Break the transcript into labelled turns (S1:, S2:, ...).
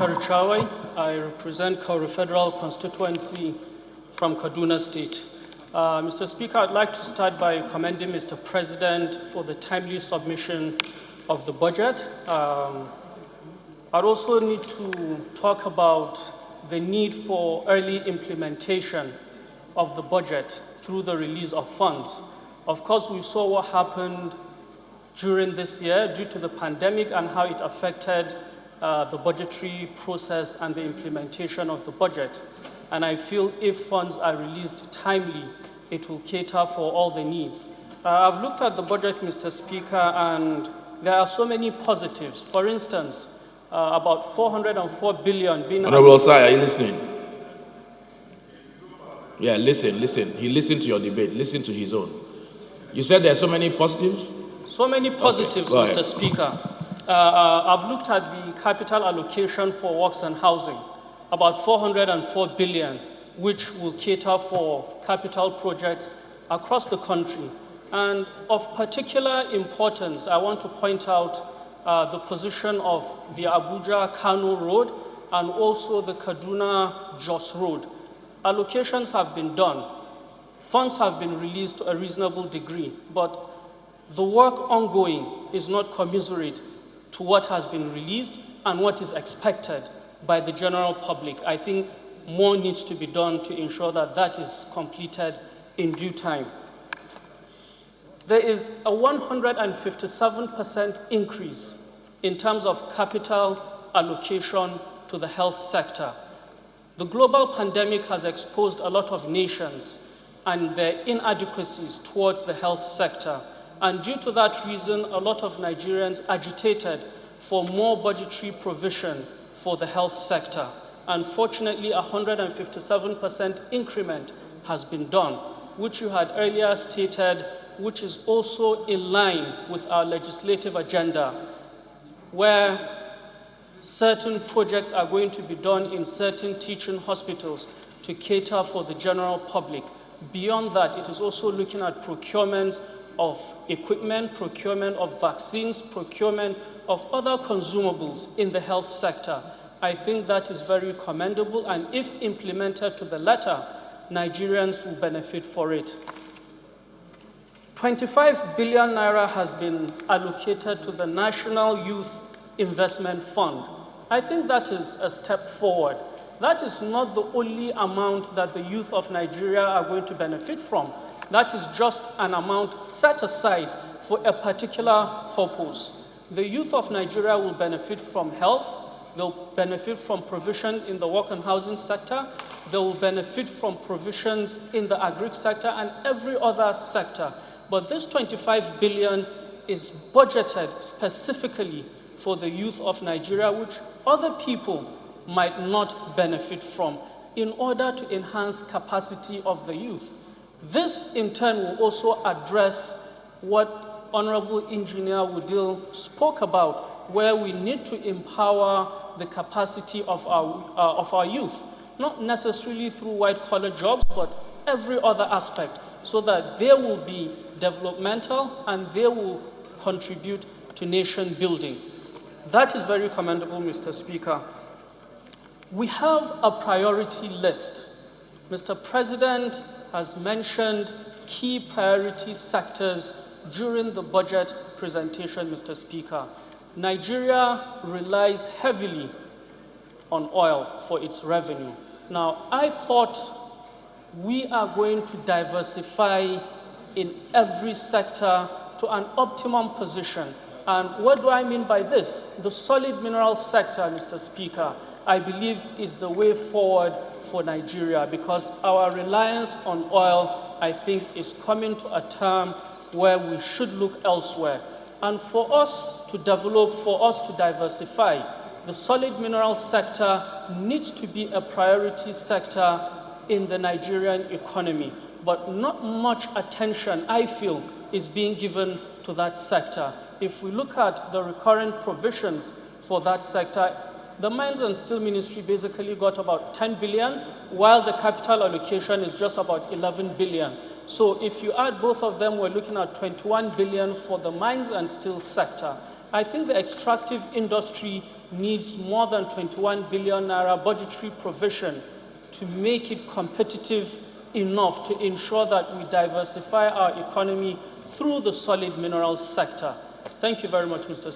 S1: Zakari Chawai. I represent Kauru Federal Constituency from Kaduna State. Mr. Speaker, I'd like to start by commending Mr. President for the timely submission of the budget. I'd also need to talk about the need for early implementation of the budget through the release of funds. Of course, we saw what happened during this year due to the pandemic and how it affected the budgetary process and the implementation of the budget. And I feel if funds are released timely, it will cater for all the needs. I've looked at the budget, Mr. Speaker, and there are so many positives. For instance, about 404 billion being...
S2: Honorable Sir, are you listening? Yeah, listen. He listened to your debate. Listen to his own. You said there are so many positives?
S1: So many positives, okay, Mr. Speaker. I've looked at the capital allocation for works and housing, about 404 billion, which will cater for capital projects across the country. And of particular importance, I want to point out the position of the Abuja-Kano Road and also the Kaduna-Jos Road. Allocations have been done. Funds have been released to a reasonable degree, but the work ongoing is not commensurate to what has been released and what is expected by the general public. I think more needs to be done to ensure that that is completed in due time. There is a 157% increase in terms of capital allocation to the health sector. The global pandemic has exposed a lot of nations and their inadequacies towards the health sector. And due to that reason, a lot of Nigerians agitated for more budgetary provision for the health sector. Unfortunately, a 157% increment has been done, which you had earlier stated, which is also in line with our legislative agenda, where certain projects are going to be done in certain teaching hospitals to cater for the general public. Beyond that, it is also looking at procurements of equipment, procurement of vaccines, procurement of other consumables in the health sector. I think that is very commendable, and if implemented to the letter, Nigerians will benefit for it. 25 billion naira has been allocated to the National Youth Investment Fund. I think that is a step forward. That is not the only amount that the youth of Nigeria are going to benefit from. That is just an amount set aside for a particular purpose. The youth of Nigeria will benefit from health, they'll benefit from provision in the work and housing sector, they will benefit from provisions in the agri sector and every other sector. But this 25 billion is budgeted specifically for the youth of Nigeria, which other people might not benefit from, in order to enhance capacity of the youth. This, in turn, will also address what Honorable Engineer Woodil spoke about, where we need to empower the capacity of our youth, not necessarily through white-collar jobs, but every other aspect, so that they will be developmental and they will contribute to nation building. That is very commendable, Mr. Speaker. We have a priority list. Mr. President has mentioned key priority sectors during the budget presentation, Mr. Speaker. Nigeria relies heavily on oil for its revenue. Now, I thought we are going to diversify in every sector to an optimum position. And what do I mean by this? The solid mineral sector, Mr. Speaker, I believe is the way forward for Nigeria, because our reliance on oil, I think, is coming to a term where we should look elsewhere. And for us to develop, for us to diversify, the solid mineral sector needs to be a priority sector in the Nigerian economy. But not much attention, I feel, is being given to that sector. If we look at the recurrent provisions for that sector, the Mines and Steel Ministry basically got about 10 billion, while the capital allocation is just about 11 billion. So if you add both of them, we're looking at 21 billion for the mines and steel sector. I think the extractive industry needs more than 21 billion naira budgetary provision to make it competitive enough to ensure that we diversify our economy through the solid minerals sector. Thank you very much, Mr.